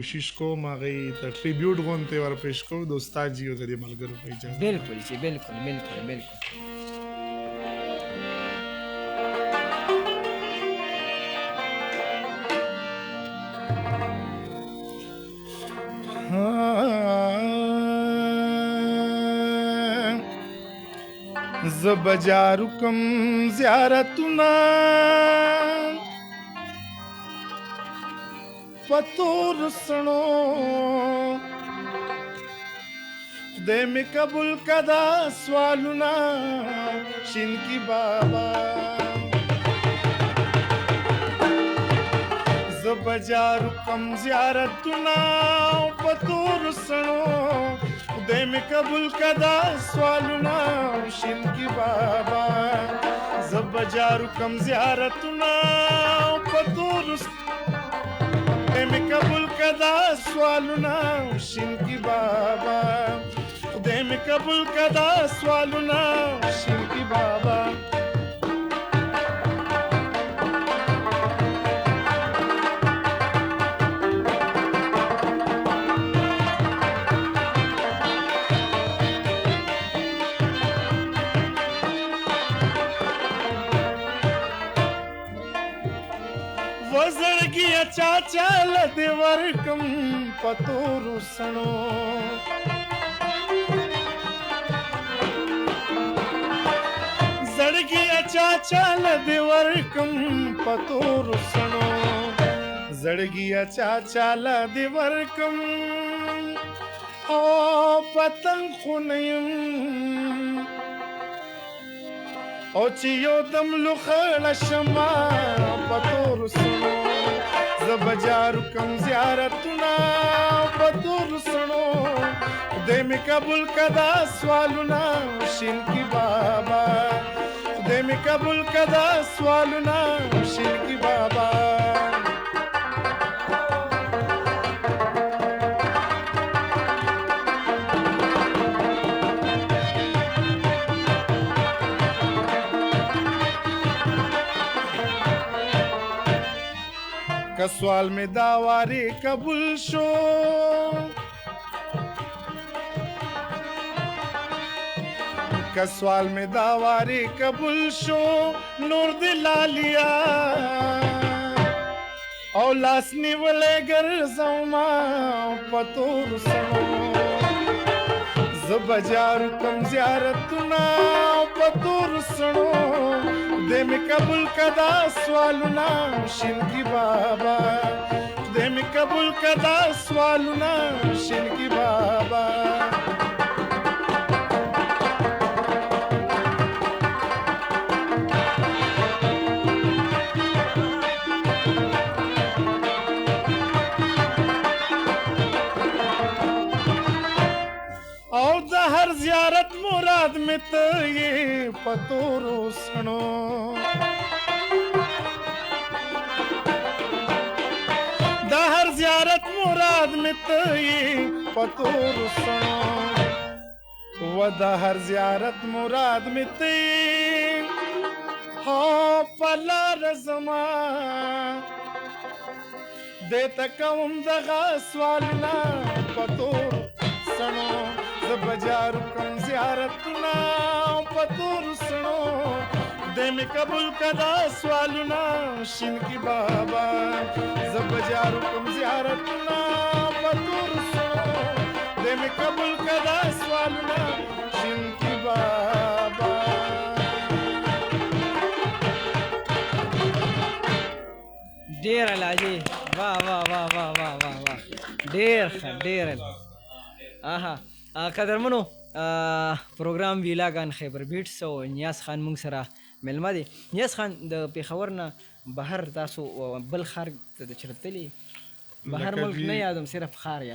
کوشش کوم هغه ته ټریبیوټ غونته ور پېښ کوم د استاد جی او د دې ملګرو په اجازه. بالکل جی بالکل بالکل بالکل. ز بجارو کم زیارتونه پتور سنو خدای می قبول کدا سوالونه شین کی بابا. ز بجارو کم زیارتونه پتور سنو خدای می قبول کدا سوالونه شین کی بابا. ز بجارو کم زیارتونه پتور خدای می قبول کدا سوالونه شین کی بابا. خدای می قبول کدا سوالونه شین کی بابا. وزړګي چاچا لدی ورکم پتور سنو زړګي چاچا لدی ورکم پتور سنو زړګي چاچا لدی ورکم او پتنګ خونیم او چې یو دم لوخړه شما پتور سنو ز بجارو کم زیارتونه پتور سنو خدای می قبول کدا سوالونه شین کی بابا. خدای می قبول کدا سوالونه شین کی بابا. که سوال می داواری قبول شو که سوال می داواری قبول شو نور دلالیا او لاس نیولې ګرځوما پتور سنو ز بجارو کم زیارتونه پتور سنو خدای می قبول کدا سوالونه شین کی بابا. خدای می قبول کدا سوالونه شین کی بابا. او د هر زیارت مراد می ته یې پتور سنو د هر زیارت مراد می ته یې پتور سنو و د هر زیارت مراد می ته ها پلار زما دیتا کوم دغه سوالونه پتور سنو ز بجارو کم زیارتونه پتور سنو خدای می قبول کدا سوالونه شین کی بابا. ز بجارو کم زیارتونه پتور سنو خدای می قبول کدا سوالونه شین کی بابا. ډیر علاجی واه واه واه واه واه واه واه ډیر ښه ډیر آها قدرمنو پروګرام ویلاګان خیبر بیټس او نیاز خان مونږ سره مېلمه دی. نیاز خان د پېښور نه بهر تاسو بل ښار ته د چېرته تللي بهر ملک نه یادم صرف ښار